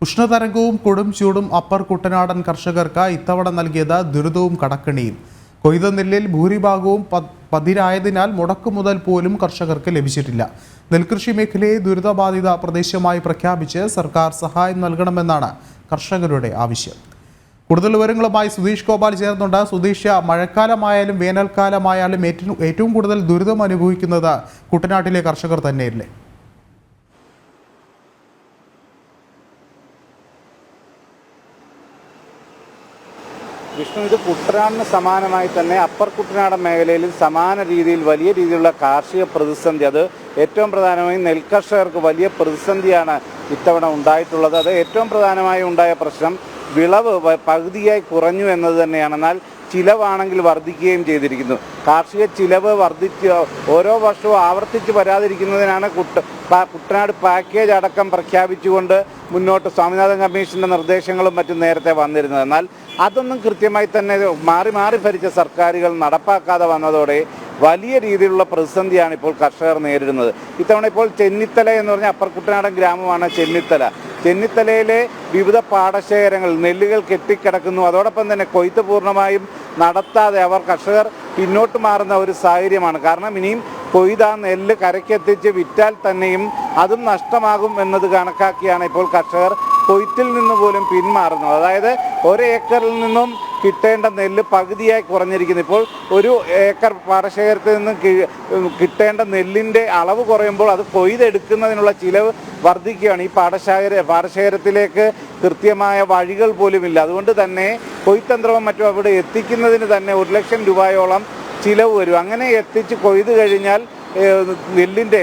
ഉഷ്ണതരംഗവും കൊടും ചൂടും അപ്പർ കുട്ടനാടൻ കർഷകർക്ക് ഇത്തവണ നൽകിയത് ദുരിതവും കടക്കണിയും. കൊയ്ത നെല്ലിൽ ഭൂരിഭാഗവും പതിരായതിനാൽ മുടക്കുമുതൽ പോലും കർഷകർക്ക് ലഭിച്ചിട്ടില്ല. നെൽകൃഷി മേഖലയെ ദുരിതബാധിത പ്രദേശമായി പ്രഖ്യാപിച്ച് സർക്കാർ സഹായം നൽകണമെന്നാണ് കർഷകരുടെ ആവശ്യം. കൂടുതൽ വിവരങ്ങളുമായി സുധീഷ് ഗോപാൽ ചേർന്നുണ്ട്. സുധീഷ്, മഴക്കാലമായാലും വേനൽക്കാലമായാലും ഏറ്റവും കൂടുതൽ ദുരിതം അനുഭവിക്കുന്നത് കുട്ടനാട്ടിലെ കർഷകർ തന്നെയല്ലേ? വിഷ്ണു, ഇത് കുട്ടനാടിന് സമാനമായി തന്നെ അപ്പർ കുട്ടനാടൻ മേഖലയിൽ സമാന രീതിയിൽ വലിയ രീതിയിലുള്ള കാർഷിക പ്രതിസന്ധി, അത് ഏറ്റവും പ്രധാനമായും നെൽകർഷകർക്ക് വലിയ പ്രതിസന്ധിയാണ് ഇത്തവണ ഉണ്ടായിട്ടുള്ളത്. അത് ഏറ്റവും പ്രധാനമായി ഉണ്ടായ പ്രശ്നം വിളവ് പകുതിയായി കുറഞ്ഞു എന്നത് തന്നെയാണ്. എന്നാൽ ചിലവാണെങ്കിൽ വർദ്ധിക്കുകയും ചെയ്തിരിക്കുന്നു. കാർഷിക ചിലവ് വർദ്ധിച്ച് ഓരോ വർഷവും ആവർത്തിച്ച് വരാതിരിക്കുന്നതിനാണ് കുട്ടനാട് പാക്കേജ് അടക്കം പ്രഖ്യാപിച്ചുകൊണ്ട് മുന്നോട്ട് സ്വാമിനാഥൻ കമ്മീഷൻ്റെ നിർദ്ദേശങ്ങളും മറ്റും നേരത്തെ വന്നിരുന്നത്. എന്നാൽ അതൊന്നും കൃത്യമായി തന്നെ മാറി ഭരിച്ച സർക്കാരുകൾ നടപ്പാക്കാതെ വന്നതോടെ വലിയ രീതിയിലുള്ള പ്രതിസന്ധിയാണ് ഇപ്പോൾ കർഷകർ നേരിടുന്നത്. ഇത്തവണ ഇപ്പോൾ ചെന്നിത്തല എന്ന് പറഞ്ഞ അപ്പർ കുട്ടനാടൻ ഗ്രാമമാണ് ചെന്നിത്തലയിലെ വിവിധ പാടശേഖരങ്ങൾ നെല്ലുകൾ കെട്ടിക്കിടക്കുന്നു. അതോടൊപ്പം തന്നെ കൊയ്ത്ത് പൂർണ്ണമായും നടത്താതെ കർഷകർ പിന്നോട്ട് മാറുന്ന ഒരു സാഹചര്യമാണ്. കാരണം ഇനിയും കൊയ്ത നെല്ല് കരയ്ക്കെത്തിച്ച് വിറ്റാൽ തന്നെയും അതും നഷ്ടമാകും എന്നത് കണക്കാക്കിയാണ് ഇപ്പോൾ കർഷകർ കൊയ്ത്തിൽ നിന്ന് പോലും പിന്മാറുന്നത്. അതായത് ഒരു ഏക്കറിൽ നിന്നും കിട്ടേണ്ട നെല്ല് പകുതിയായി കുറഞ്ഞിരിക്കുന്നു. ഇപ്പോൾ ഒരു ഏക്കർ പാടശേഖരത്തിൽ നിന്ന് കിട്ടേണ്ട നെല്ലിൻ്റെ അളവ് കുറയുമ്പോൾ അത് കൊയ്തെടുക്കുന്നതിനുള്ള ചിലവ് വർദ്ധിക്കുകയാണ്. ഈ പാടശേഖരത്തിലേക്ക് കൃത്യമായ വഴികൾ പോലുമില്ല. അതുകൊണ്ട് തന്നെ കൊയ്ത്തന്ത്രവും മറ്റും അവിടെ എത്തിക്കുന്നതിന് തന്നെ 1 ലക്ഷം രൂപയോളം ചിലവ് വരും. അങ്ങനെ എത്തിച്ച് കൊയ്ത് കഴിഞ്ഞാൽ നെല്ലിൻ്റെ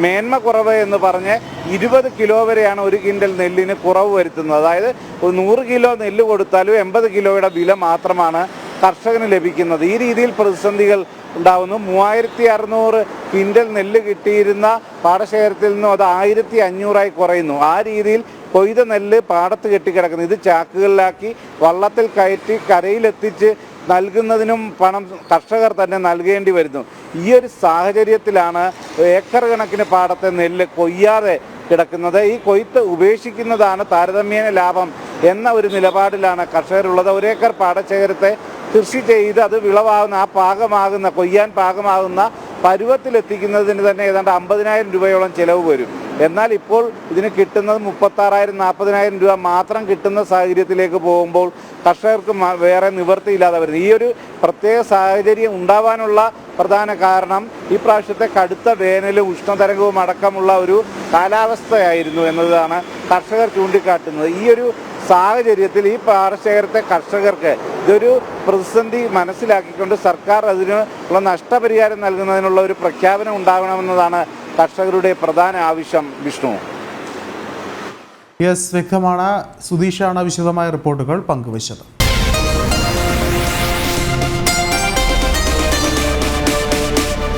മേന്മ കുറവ് എന്ന് പറഞ്ഞ് 20 കിലോ വരെയാണ് 1 ക്വിൻ്റൽ നെല്ലിന് കുറവ് വരുത്തുന്നത്. അതായത് 100 കിലോ നെല്ല് കൊടുത്താലും 80 കിലോയുടെ വില മാത്രമാണ് കർഷകന് ലഭിക്കുന്നത്. ഈ രീതിയിൽ പ്രതിസന്ധികൾ ഉണ്ടാകുന്നു. 3600 ക്വിൻ്റൽ നെല്ല് കിട്ടിയിരുന്ന പാടശേഖരത്തിൽ നിന്നും അത് 1500 കുറയുന്നു. ആ രീതിയിൽ കൊയ്ത നെല്ല് പാടത്ത് കെട്ടിക്കിടക്കുന്നു. ഇത് ചാക്കുകളിലാക്കി വള്ളത്തിൽ കയറ്റി കരയിലെത്തിച്ച് നൽകുന്നതിനും പണം കർഷകർ തന്നെ നൽകേണ്ടി വരുന്നു. ഈ ഒരു സാഹചര്യത്തിലാണ് ഏക്കർ കണക്കിന് പാടത്തെ നെല്ല് കൊയ്യാതെ കിടക്കുന്നത്. ഈ കൊയ്ത്ത് ഉപേക്ഷിക്കുന്നതാണ് താരതമ്യേന ലാഭം എന്ന ഒരു നിലപാടിലാണ് കർഷകരുള്ളത്. 1 ഏക്കർ പാടശേഖരത്തെ കൃഷി ചെയ്ത് അത് വിളവാകുന്ന കൊയ്യാൻ പാകമാകുന്ന പരുവത്തിലെത്തിക്കുന്നതിന് തന്നെ ഏതാണ്ട് 50,000 രൂപയോളം ചിലവ് വരും. എന്നാൽ ഇപ്പോൾ ഇതിന് കിട്ടുന്നത് 36,000 40,000 രൂപ മാത്രം കിട്ടുന്ന സാഹചര്യത്തിലേക്ക് പോകുമ്പോൾ കർഷകർക്ക് വേറെ നിവൃത്തിയില്ലാതെ വരുന്നു. ഈ ഒരു പ്രത്യേക സാഹചര്യം ഉണ്ടാവാനുള്ള പ്രധാന കാരണം ഈ പ്രാവശ്യത്തെ കടുത്ത വേനലും ഉഷ്ണതരംഗവും അടക്കമുള്ള ഒരു കാലാവസ്ഥയായിരുന്നു എന്നതാണ് കർഷകർ ചൂണ്ടിക്കാട്ടുന്നത്. ഈ ഒരു സാഹചര്യത്തിൽ ഈ പാടശേഖരത്തെ കർഷകർക്ക് ഇതൊരു പ്രതിസന്ധി മനസ്സിലാക്കിക്കൊണ്ട് സർക്കാർ അതിനുള്ള നഷ്ടപരിഹാരം നൽകുന്നതിനുള്ള ഒരു പ്രഖ്യാപനം ഉണ്ടാകണമെന്നതാണ് കർഷകരുടെ പ്രധാന ആവശ്യം. വിഷ്ണു, വ്യക്തമാണ്. സുധീഷാണ് വിശദമായ റിപ്പോർട്ടുകൾ പങ്കുവച്ചത്.